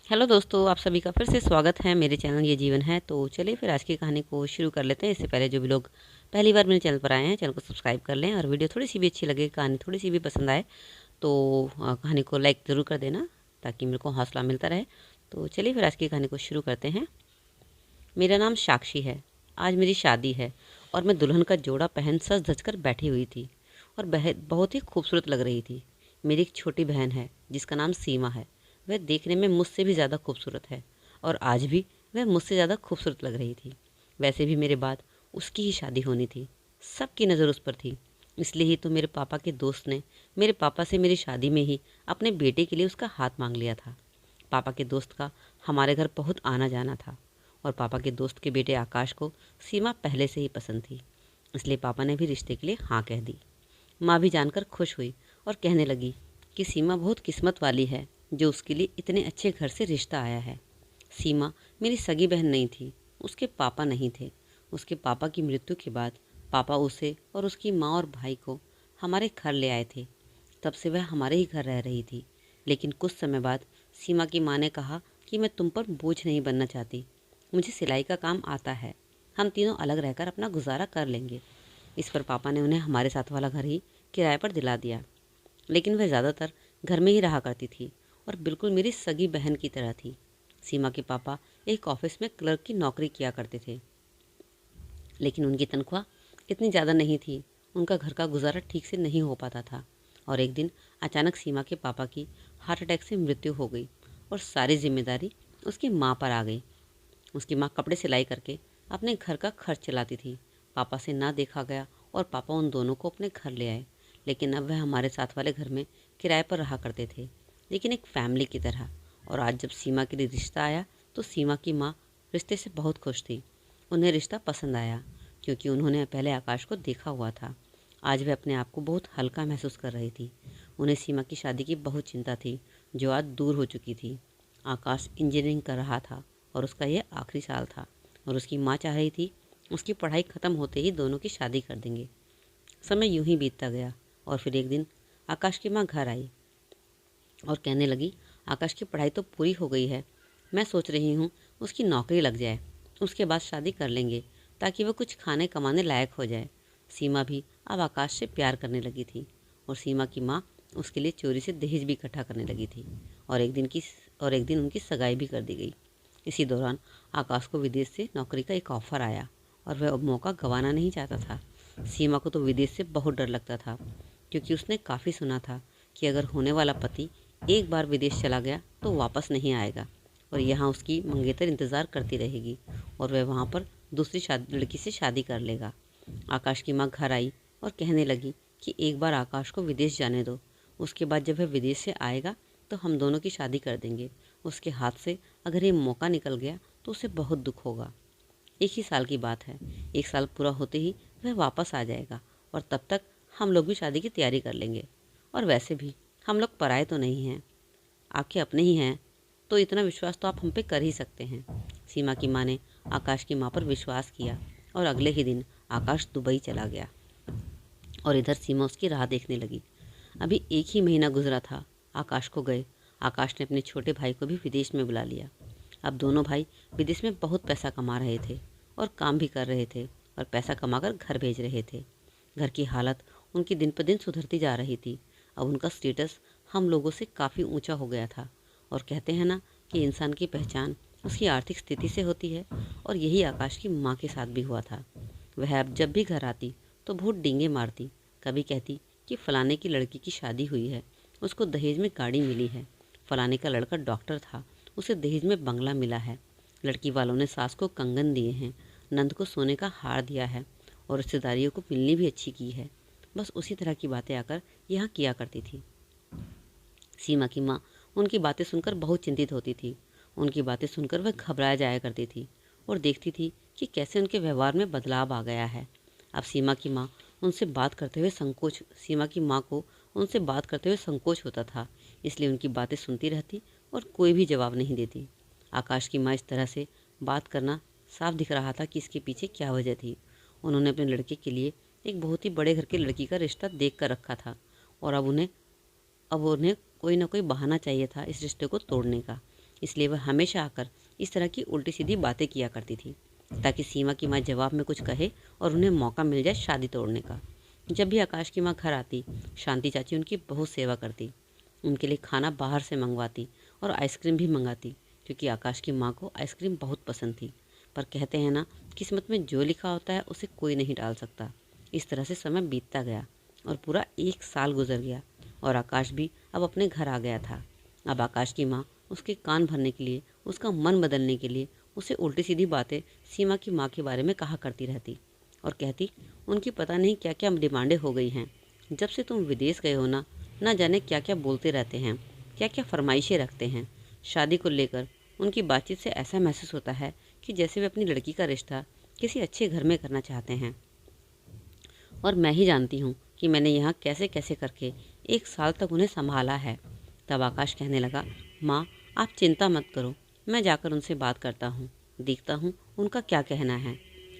Hello दोस्तों, आप सभी का फिर से स्वागत है मेरे चैनल ये जीवन है। तो चलिए फिर आज की कहानी को शुरू कर लेते हैं। इससे पहले जो भी लोग पहली बार मेरे चैनल पर आए हैं, चैनल को सब्सक्राइब कर लें और वीडियो थोड़ी सी भी अच्छी लगे, कहानी थोड़ी सी भी पसंद आए तो कहानी को लाइक ज़रूर कर देना ताकि मेरे को हौसला मिलता रहे। तो चलिए फिर आज की कहानी को शुरू करते हैं। मेरा नाम साक्षी है। आज मेरी शादी है और मैं दुल्हन का जोड़ा पहन सज धज कर बैठी हुई थी और बहुत ही खूबसूरत लग रही थी। मेरी एक छोटी बहन है जिसका नाम सीमा है। वह देखने में मुझसे भी ज़्यादा खूबसूरत है और आज भी वह मुझसे ज़्यादा खूबसूरत लग रही थी। वैसे भी मेरे बाद उसकी ही शादी होनी थी। सबकी नज़र उस पर थी। इसलिए ही तो मेरे पापा के दोस्त ने मेरे पापा से मेरी शादी में ही अपने बेटे के लिए उसका हाथ मांग लिया था। पापा के दोस्त का हमारे घर बहुत आना जाना था और पापा के दोस्त के बेटे आकाश को सीमा पहले से ही पसंद थी। इसलिए पापा ने भी रिश्ते के लिए हाँ कह दी। माँ भी जानकर खुश हुई और कहने लगी कि सीमा बहुत किस्मत वाली है जो उसके लिए इतने अच्छे घर से रिश्ता आया है। सीमा मेरी सगी बहन नहीं थी, उसके पापा नहीं थे। उसके पापा की मृत्यु के बाद पापा उसे और उसकी माँ और भाई को हमारे घर ले आए थे। तब से वह हमारे ही घर रह रही थी। लेकिन कुछ समय बाद सीमा की माँ ने कहा कि मैं तुम पर बोझ नहीं बनना चाहती, मुझे सिलाई का काम आता है, हम तीनों अलग रहकर अपना गुजारा कर लेंगे। इस पर पापा ने उन्हें हमारे साथ वाला घर ही किराए पर दिला दिया। लेकिन वह ज़्यादातर घर में ही रहा करती थी और बिल्कुल मेरी सगी बहन की तरह थी। सीमा के पापा एक ऑफिस में क्लर्क की नौकरी किया करते थे, लेकिन उनकी तनख्वाह इतनी ज़्यादा नहीं थी। उनका घर का गुजारा ठीक से नहीं हो पाता था और एक दिन अचानक सीमा के पापा की हार्ट अटैक से मृत्यु हो गई और सारी जिम्मेदारी उसकी माँ पर आ गई। उसकी माँ कपड़े सिलाई करके अपने घर का खर्च चलाती थी। पापा से ना देखा गया और पापा उन दोनों को अपने घर ले आए। लेकिन अब वह हमारे साथ वाले घर में किराए पर रहा करते थे, लेकिन एक फैमिली की तरह। और आज जब सीमा के लिए रिश्ता आया तो सीमा की माँ रिश्ते से बहुत खुश थी। उन्हें रिश्ता पसंद आया क्योंकि उन्होंने पहले आकाश को देखा हुआ था। आज वह अपने आप को बहुत हल्का महसूस कर रही थी। उन्हें सीमा की शादी की बहुत चिंता थी जो आज दूर हो चुकी थी। आकाश इंजीनियरिंग कर रहा था और उसका यह आखिरी साल था और उसकी माँ चाह रही थी उसकी पढ़ाई ख़त्म होते ही दोनों की शादी कर देंगे। समय यूं ही बीतता गया और फिर एक दिन आकाश की माँ घर आई और कहने लगी, आकाश की पढ़ाई तो पूरी हो गई है, मैं सोच रही हूँ उसकी नौकरी लग जाए, उसके बाद शादी कर लेंगे ताकि वह कुछ खाने कमाने लायक हो जाए। सीमा भी अब आकाश से प्यार करने लगी थी और सीमा की माँ उसके लिए चोरी से दहेज भी इकट्ठा करने लगी थी और एक दिन उनकी सगाई भी कर दी गई। इसी दौरान आकाश को विदेश से नौकरी का एक ऑफ़र आया और वह अब मौका गंवाना नहीं चाहता था। सीमा को तो विदेश से बहुत डर लगता था क्योंकि उसने काफ़ी सुना था कि अगर होने वाला पति एक बार विदेश चला गया तो वापस नहीं आएगा और यहाँ उसकी मंगेतर इंतज़ार करती रहेगी और वह वहाँ पर दूसरी लड़की से शादी कर लेगा। आकाश की माँ घर आई और कहने लगी कि एक बार आकाश को विदेश जाने दो, उसके बाद जब वह विदेश से आएगा तो हम दोनों की शादी कर देंगे। उसके हाथ से अगर ये मौका निकल गया तो उसे बहुत दुख होगा। एक ही साल की बात है, एक साल पूरा होते ही वह वापस आ जाएगा और तब तक हम लोग भी शादी की तैयारी कर लेंगे। और वैसे भी हम लोग पराए तो नहीं हैं, आपके अपने ही हैं, तो इतना विश्वास तो आप हम पे कर ही सकते हैं। सीमा की माँ ने आकाश की माँ पर विश्वास किया और अगले ही दिन आकाश दुबई चला गया और इधर सीमा उसकी राह देखने लगी। अभी एक ही महीना गुजरा था आकाश को गए। आकाश ने अपने छोटे भाई को भी विदेश में बुला लिया। अब दोनों भाई विदेश में बहुत पैसा कमा रहे थे और काम भी कर रहे थे और पैसा कमाकर घर भेज रहे थे। घर की हालत उनकी दिन पर दिन सुधरती जा रही थी। अब उनका स्टेटस हम लोगों से काफ़ी ऊंचा हो गया था और कहते हैं ना कि इंसान की पहचान उसकी आर्थिक स्थिति से होती है, और यही आकाश की माँ के साथ भी हुआ था। वह अब जब भी घर आती तो बहुत डींगे मारती। कभी कहती कि फलाने की लड़की की शादी हुई है, उसको दहेज में गाड़ी मिली है, फलाने का लड़का डॉक्टर था, उसे दहेज में बंगला मिला है, लड़की वालों ने सास को कंगन दिए हैं, नंद को सोने का हार दिया है और रिश्तेदारियों को मिलनी भी अच्छी की है। बस उसी तरह की बातें आकर यहाँ किया करती थी। सीमा की माँ उनकी बातें सुनकर बहुत चिंतित होती थी। उनकी बातें सुनकर वह घबरा जाया करती थी और देखती थी कि कैसे उनके व्यवहार में बदलाव आ गया है। अब सीमा की माँ को उनसे बात करते हुए संकोच होता था, इसलिए उनकी बातें सुनती रहती और कोई भी जवाब नहीं देती। आकाश की माँ इस तरह से बात करना साफ दिख रहा था कि इसके पीछे क्या वजह थी। उन्होंने अपने लड़के के लिए एक बहुत ही बड़े घर की लड़की का रिश्ता देख कर रखा था और अब उन्हें कोई ना कोई बहाना चाहिए था इस रिश्ते को तोड़ने का। इसलिए वह हमेशा आकर इस तरह की उल्टी सीधी बातें किया करती थी, ताकि सीमा की माँ जवाब में कुछ कहे और उन्हें मौका मिल जाए शादी तोड़ने का। जब भी आकाश की माँ घर आती, शांति चाची उनकी बहुत सेवा करती, उनके लिए खाना बाहर से मंगवाती और आइसक्रीम भी मंगाती, क्योंकि आकाश की माँ को आइसक्रीम बहुत पसंद थी। पर कहते हैं ना, किस्मत में जो लिखा होता है उसे कोई नहीं टाल सकता। इस तरह से समय बीतता गया और पूरा 1 साल गुजर गया और आकाश भी अब अपने घर आ गया था। अब आकाश की माँ उसके कान भरने के लिए, उसका मन बदलने के लिए उसे उल्टी सीधी बातें सीमा की माँ के बारे में कहा करती रहती और कहती, उनकी पता नहीं क्या क्या डिमांडें हो गई हैं। जब से तुम विदेश गए हो ना जाने क्या क्या बोलते रहते हैं, क्या क्या फरमाइशें रखते हैं। शादी को लेकर उनकी बातचीत से ऐसा महसूस होता है कि जैसे वे अपनी लड़की का रिश्ता किसी अच्छे घर में करना चाहते हैं। और मैं ही जानती हूँ कि मैंने यहाँ कैसे कैसे करके 1 साल तक उन्हें संभाला है। तब आकाश कहने लगा, माँ आप चिंता मत करो, मैं जाकर उनसे बात करता हूँ, देखता हूँ उनका क्या कहना है।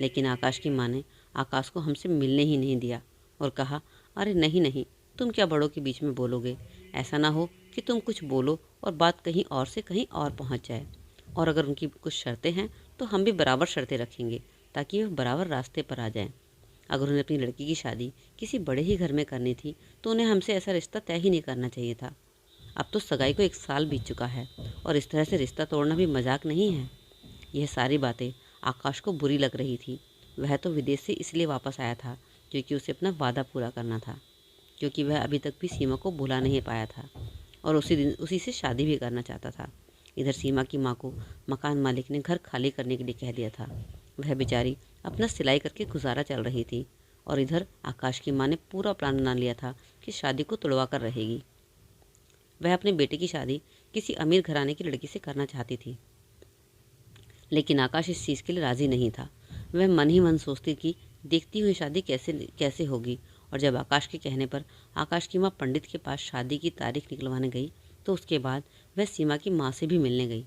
लेकिन आकाश की माँ ने आकाश को हमसे मिलने ही नहीं दिया और कहा, अरे नहीं नहीं, तुम क्या बड़ों के बीच में बोलोगे। ऐसा ना हो कि तुम कुछ बोलो और बात कहीं और से कहीं और पहुँच जाए। और अगर उनकी कुछ शर्तें हैं तो हम भी बराबर शर्तें रखेंगे, ताकि वे बराबर रास्ते पर आ जाएं। अगर उन्हें अपनी लड़की की शादी किसी बड़े ही घर में करनी थी तो उन्हें हमसे ऐसा रिश्ता तय ही नहीं करना चाहिए था। अब तो सगाई को 1 साल बीत चुका है और इस तरह से रिश्ता तोड़ना भी मजाक नहीं है। यह सारी बातें आकाश को बुरी लग रही थी। वह तो विदेश से इसलिए वापस आया था क्योंकि उसे अपना वादा पूरा करना था, क्योंकि वह अभी तक भी सीमा को भुला नहीं पाया था और उसी दिन उसी से शादी भी करना चाहता था। इधर सीमा की माँ को मकान मालिक ने घर खाली करने के लिए कह दिया था। वह बेचारी अपना सिलाई करके गुजारा चल रही थी और इधर आकाश की माँ ने पूरा प्लान बना लिया था कि शादी को तुड़वा कर रहेगी। वह अपने बेटे की शादी किसी अमीर घराने की लड़की से करना चाहती थी, लेकिन आकाश इस चीज़ के लिए राज़ी नहीं था। वह मन ही मन सोचती कि देखती हुई शादी कैसे कैसे होगी। और जब आकाश के कहने पर आकाश की माँ पंडित के पास शादी की तारीख निकलवाने गई तो उसके बाद वह सीमा की माँ से भी मिलने गई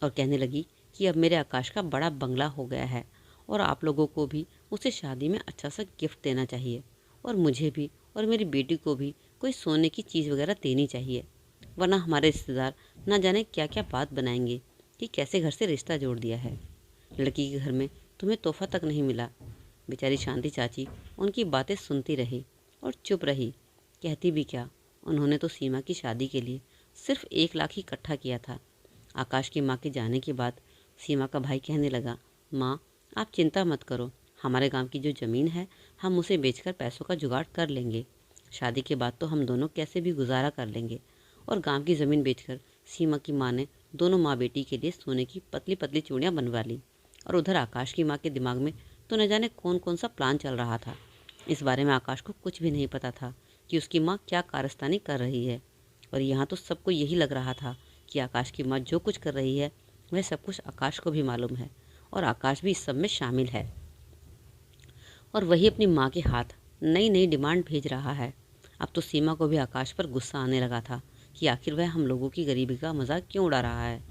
और कहने लगी कि अब मेरे आकाश का बड़ा बंगला हो गया है और आप लोगों को भी उसे शादी में अच्छा सा गिफ्ट देना चाहिए और मुझे भी और मेरी बेटी को भी कोई सोने की चीज़ वगैरह देनी चाहिए, वरना हमारे रिश्तेदार ना जाने क्या क्या बात बनाएंगे कि कैसे घर से रिश्ता जोड़ दिया है। लड़की के घर में तुम्हें तोहफा तक नहीं मिला। बेचारी शांति चाची उनकी बातें सुनती रही और चुप रही। कहती भी क्या, उन्होंने तो सीमा की शादी के लिए सिर्फ 1 लाख ही इकट्ठा किया था। आकाश की माँ के जाने के बाद सीमा का भाई कहने लगा, माँ आप चिंता मत करो, हमारे गांव की जो ज़मीन है हम उसे बेचकर पैसों का जुगाड़ कर लेंगे। शादी के बाद तो हम दोनों कैसे भी गुजारा कर लेंगे। और गांव की ज़मीन बेचकर सीमा की माँ ने दोनों माँ बेटी के लिए सोने की पतली पतली चूड़ियाँ बनवा ली। और उधर आकाश की माँ के दिमाग में तो न जाने कौन कौन सा प्लान चल रहा था। इस बारे में आकाश को कुछ भी नहीं पता था कि उसकी माँ क्या कारस्तानी कर रही है। और यहाँ तो सबको यही लग रहा था कि आकाश की माँ जो कुछ कर रही है वह सब कुछ आकाश को भी मालूम है और आकाश भी इस सब में शामिल है। और वही अपनी माँ के हाथ नई नई डिमांड भेज रहा है। अब तो सीमा को भी आकाश पर गुस्सा आने लगा था कि आखिर वह हम लोगों की गरीबी का मजाक क्यों उड़ा रहा है।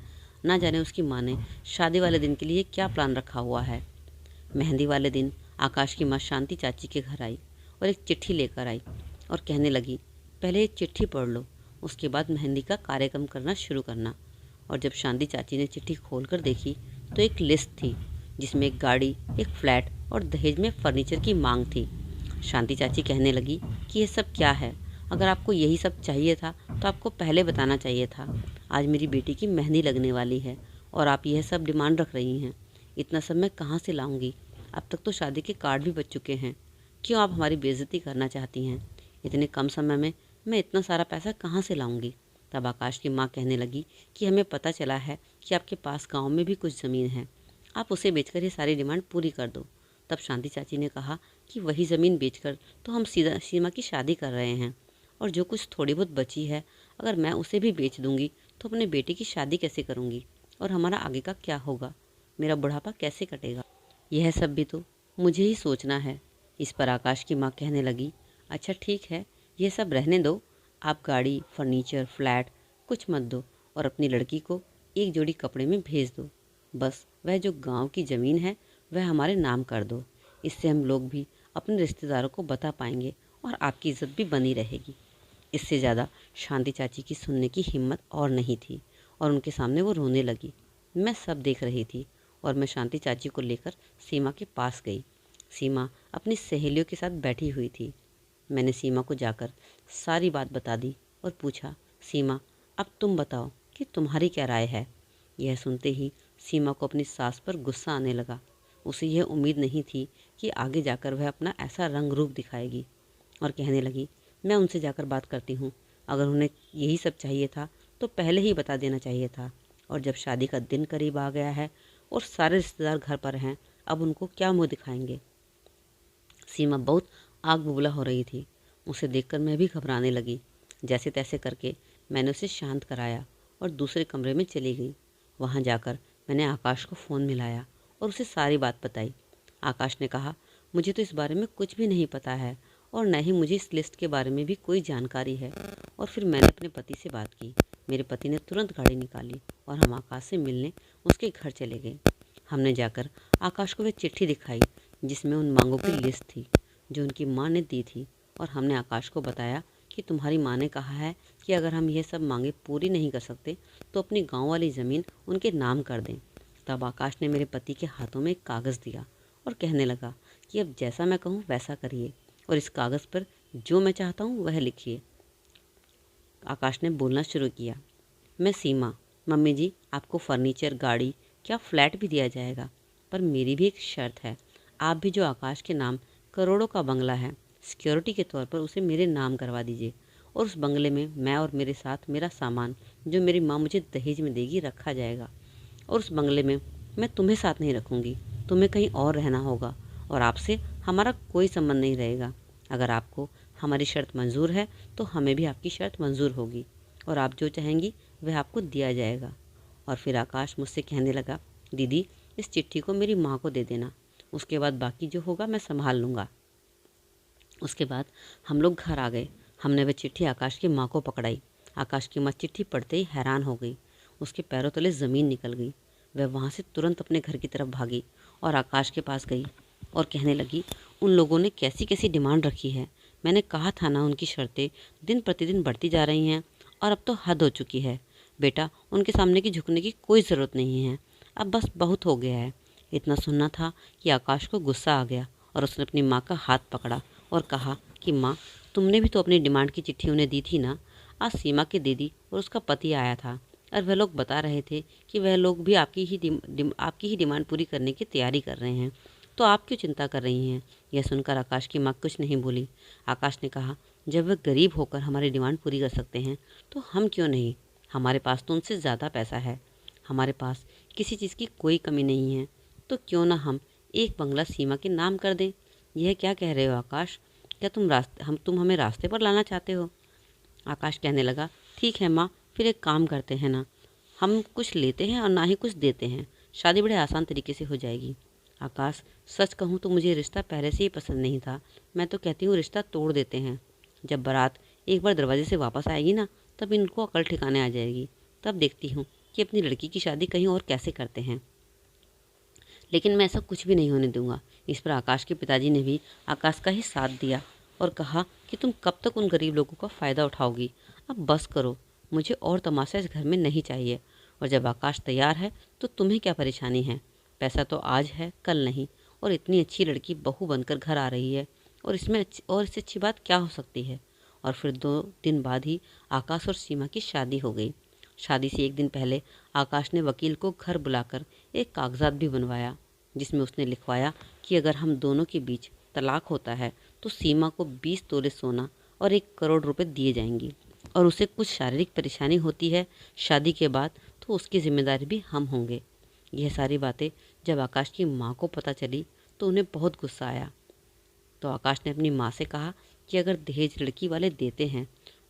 ना जाने उसकी माँ ने शादी वाले दिन के लिए क्या प्लान रखा हुआ है। मेहंदी वाले दिन आकाश की माँ शांति चाची के घर आई और एक चिट्ठी लेकर आई और कहने लगी, पहले एक चिट्ठी पढ़ लो, उसके बाद मेहंदी का कार्यक्रम करना शुरू करना। और जब शांति चाची ने चिट्ठी खोलकर देखी तो एक लिस्ट थी जिसमें एक गाड़ी, एक फ्लैट और दहेज में फर्नीचर की मांग थी। शांति चाची कहने लगी कि ये सब क्या है, अगर आपको यही सब चाहिए था तो आपको पहले बताना चाहिए था। आज मेरी बेटी की मेहंदी लगने वाली है और आप यह सब डिमांड रख रही हैं। इतना सब मैं कहाँ से लाऊंगी? अब तक तो शादी के कार्ड भी बच चुके हैं। क्यों आप हमारी बेइज्जती करना चाहती हैं? इतने कम समय में मैं इतना सारा पैसा कहाँ से लाऊंगी? तब आकाश की माँ कहने लगी कि हमें पता चला है कि आपके पास गाँव में भी कुछ ज़मीन है, आप उसे बेचकर ये सारी डिमांड पूरी कर दो। तब शांति चाची ने कहा कि वही ज़मीन बेचकर तो हम सीमा की शादी कर रहे हैं और जो कुछ थोड़ी बहुत बची है अगर मैं उसे भी बेच दूंगी तो अपने बेटे की शादी कैसे करूंगी और हमारा आगे का क्या होगा, मेरा बुढ़ापा कैसे कटेगा? यह सब भी तो मुझे ही सोचना है। इस पर आकाश की माँ कहने लगी, अच्छा ठीक है, यह सब रहने दो, आप गाड़ी, फर्नीचर, फ्लैट कुछ मत दो और अपनी लड़की को एक जोड़ी कपड़े में भेज दो। बस वह जो गांव की ज़मीन है वह हमारे नाम कर दो। इससे हम लोग भी अपने रिश्तेदारों को बता पाएंगे और आपकी इज्जत भी बनी रहेगी। इससे ज़्यादा शांति चाची की सुनने की हिम्मत और नहीं थी और उनके सामने वो रोने लगी। मैं सब देख रही थी और मैं शांति चाची को लेकर सीमा के पास गई। सीमा अपनी सहेलियों के साथ बैठी हुई थी। मैंने सीमा को जाकर सारी बात बता दी और पूछा, सीमा अब तुम बताओ कि तुम्हारी क्या राय है। यह सुनते ही सीमा को अपनी सास पर गुस्सा आने लगा। उसे यह उम्मीद नहीं थी कि आगे जाकर वह अपना ऐसा रंग रूप दिखाएगी और कहने लगी, मैं उनसे जाकर बात करती हूँ। अगर उन्हें यही सब चाहिए था तो पहले ही बता देना चाहिए था। और जब शादी का दिन करीब आ गया है और सारे रिश्तेदार घर पर हैं, अब उनको क्या मुँह दिखाएंगे। सीमा बहुत आग बबूला हो रही थी। उसे देखकर मैं भी घबराने लगी। जैसे तैसे करके मैंने उसे शांत कराया और दूसरे कमरे में चली गई। वहाँ जाकर मैंने आकाश को फ़ोन मिलाया और उसे सारी बात बताई। आकाश ने कहा, मुझे तो इस बारे में कुछ भी नहीं पता है और न ही मुझे इस लिस्ट के बारे में भी कोई जानकारी है। और फिर मैंने अपने पति से बात की। मेरे पति ने तुरंत गाड़ी निकाली और हम आकाश से मिलने उसके घर चले गए। हमने जाकर आकाश को वह चिट्ठी दिखाई जिसमें उन मांगों की लिस्ट थी जो उनकी माँ ने दी थी। और हमने आकाश को बताया कि तुम्हारी माँ ने कहा है कि अगर हम ये सब मांगे पूरी नहीं कर सकते तो अपनी गांव वाली ज़मीन उनके नाम कर दें। तब आकाश ने मेरे पति के हाथों में एक कागज़ दिया और कहने लगा कि अब जैसा मैं कहूँ वैसा करिए और इस कागज़ पर जो मैं चाहता हूँ वह लिखिए। आकाश ने बोलना शुरू किया, मैं सीमा, मम्मी जी आपको फर्नीचर, गाड़ी, क्या फ्लैट भी दिया जाएगा, पर मेरी भी एक शर्त है। आप भी जो आकाश के नाम करोड़ों का बंगला है, सिक्योरिटी के तौर पर उसे मेरे नाम करवा दीजिए और उस बंगले में मैं और मेरे साथ मेरा सामान जो मेरी माँ मुझे दहेज में देगी रखा जाएगा। और उस बंगले में मैं तुम्हें साथ नहीं रखूँगी, तुम्हें कहीं और रहना होगा और आपसे हमारा कोई संबंध नहीं रहेगा। अगर आपको हमारी शर्त मंजूर है तो हमें भी आपकी शर्त मंजूर होगी और आप जो चाहेंगी वह आपको दिया जाएगा। और फिर आकाश मुझसे कहने लगा, दीदी इस चिट्ठी को मेरी माँ को दे देना, उसके बाद बाकी जो होगा मैं संभाल लूँगा। उसके बाद हम लोग घर आ गए। हमने वह चिट्ठी आकाश की माँ को पकड़ाई। आकाश की माँ चिट्ठी पढ़ते ही हैरान हो गई। उसके पैरों तले ज़मीन निकल गई। वह वहाँ से तुरंत अपने घर की तरफ भागी और आकाश के पास गई और कहने लगी, उन लोगों ने कैसी कैसी डिमांड रखी है। मैंने कहा था ना, उनकी शर्तें दिन प्रतिदिन बढ़ती जा रही हैं और अब तो हद हो चुकी है। बेटा उनके सामने की झुकने की कोई ज़रूरत नहीं है, अब बस बहुत हो गया है। इतना सुनना था कि आकाश को गुस्सा आ गया और उसने अपनी माँ का हाथ पकड़ा और कहा कि माँ, तुमने भी तो अपनी डिमांड की चिट्ठी उन्हें दी थी ना। आज सीमा की दीदी और उसका पति आया था और वह लोग बता रहे थे कि वह लोग भी आपकी ही डिमांड पूरी करने की तैयारी कर रहे हैं, तो आप क्यों चिंता कर रही हैं। यह सुनकर आकाश की माँ कुछ नहीं बोली। आकाश ने कहा, जब वह गरीब होकर हमारी डिमांड पूरी कर सकते हैं तो हम क्यों नहीं। हमारे पास तो उनसे ज़्यादा पैसा है, हमारे पास किसी चीज़ की कोई कमी नहीं है, तो क्यों ना हम एक बंगला सीमा के नाम कर दें। यह क्या कह रहे हो आकाश, क्या तुम हमें रास्ते पर लाना चाहते हो। आकाश कहने लगा, ठीक है माँ, फिर एक काम करते हैं ना, हम कुछ लेते हैं और ना ही कुछ देते हैं, शादी बड़े आसान तरीके से हो जाएगी। आकाश, सच कहूँ तो मुझे रिश्ता पहले से ही पसंद नहीं था। मैं तो कहती हूँ रिश्ता तोड़ देते हैं। जब बारात एक बार दरवाजे से वापस आएगी ना, तब इनको अकल ठिकाने आ जाएगी। तब देखती हूँ कि अपनी लड़की की शादी कहीं और कैसे करते हैं। लेकिन मैं ऐसा कुछ भी नहीं होने दूंगा। इस पर आकाश के पिताजी ने भी आकाश का ही साथ दिया और कहा कि तुम कब तक उन गरीब लोगों का फ़ायदा उठाओगी, अब बस करो, मुझे और तमाशा इस घर में नहीं चाहिए। और जब आकाश तैयार है तो तुम्हें क्या परेशानी है, पैसा तो आज है कल नहीं, और इतनी अच्छी लड़की बहू बनकर घर आ रही है, और इससे अच्छी बात क्या हो सकती है। और फिर 2 दिन बाद ही आकाश और सीमा की शादी हो गई। शादी से एक दिन पहले आकाश ने वकील को घर बुलाकर एक कागजात भी बनवाया जिसमें उसने लिखवाया कि अगर हम दोनों के बीच तलाक होता है तो सीमा को 20 तोले सोना और 1 करोड़ रुपए दिए जाएंगे, और उसे कुछ शारीरिक परेशानी होती है शादी के बाद तो उसकी जिम्मेदारी भी हम होंगे। यह सारी बातें जब आकाश की माँ को पता चली तो उन्हें बहुत गुस्सा आया। तो आकाश ने अपनी माँ से कहा कि अगर दहेज लड़की वाले देते हैं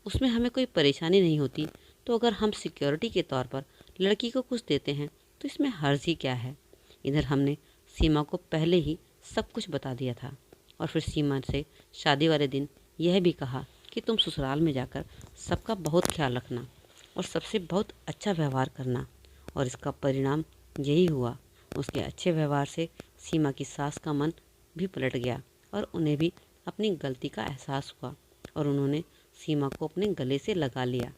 उसमें हमें कोई परेशानी नहीं होती, तो अगर हम सिक्योरिटी के तौर पर लड़की को कुछ देते हैं तो इसमें हर्ज ही क्या है। इधर हमने सीमा को पहले ही सब कुछ बता दिया था और फिर सीमा से शादी वाले दिन यह भी कहा कि तुम ससुराल में जाकर सबका बहुत ख्याल रखना और सबसे बहुत अच्छा व्यवहार करना। और इसका परिणाम यही हुआ। उसके अच्छे व्यवहार से सीमा की सास का मन भी पलट गया और उन्हें भी अपनी गलती का एहसास हुआ और उन्होंने सीमा को अपने गले से लगा लिया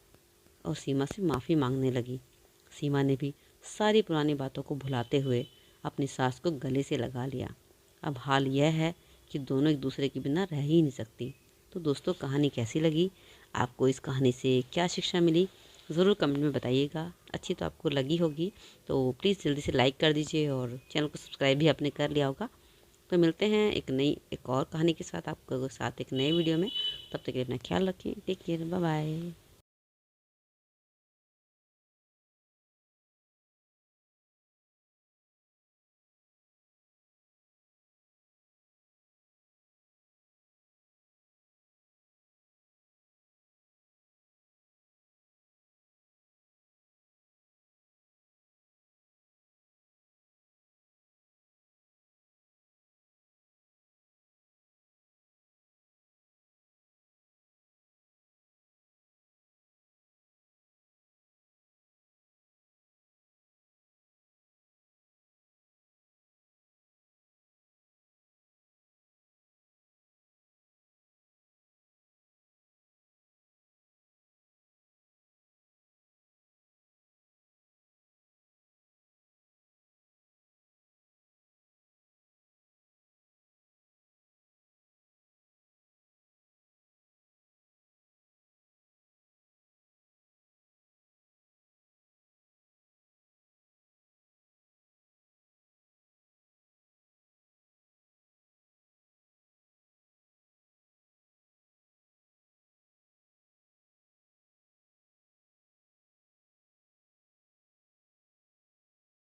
और सीमा से माफ़ी मांगने लगी। सीमा ने भी सारी पुरानी बातों को भुलाते हुए अपनी सास को गले से लगा लिया। अब हाल यह है कि दोनों एक दूसरे के बिना रह ही नहीं सकती। तो दोस्तों, कहानी कैसी लगी? आपको इस कहानी से क्या शिक्षा मिली? ज़रूर कमेंट में बताइएगा। अच्छी तो आपको लगी होगी तो प्लीज़ जल्दी से लाइक कर दीजिए और चैनल को सब्सक्राइब भी आपने कर लिया होगा। तो मिलते हैं एक और कहानी के साथ, आपके साथ एक नए वीडियो में। तब तक के लिए अपना ख्याल रखें। Take care, bye bye.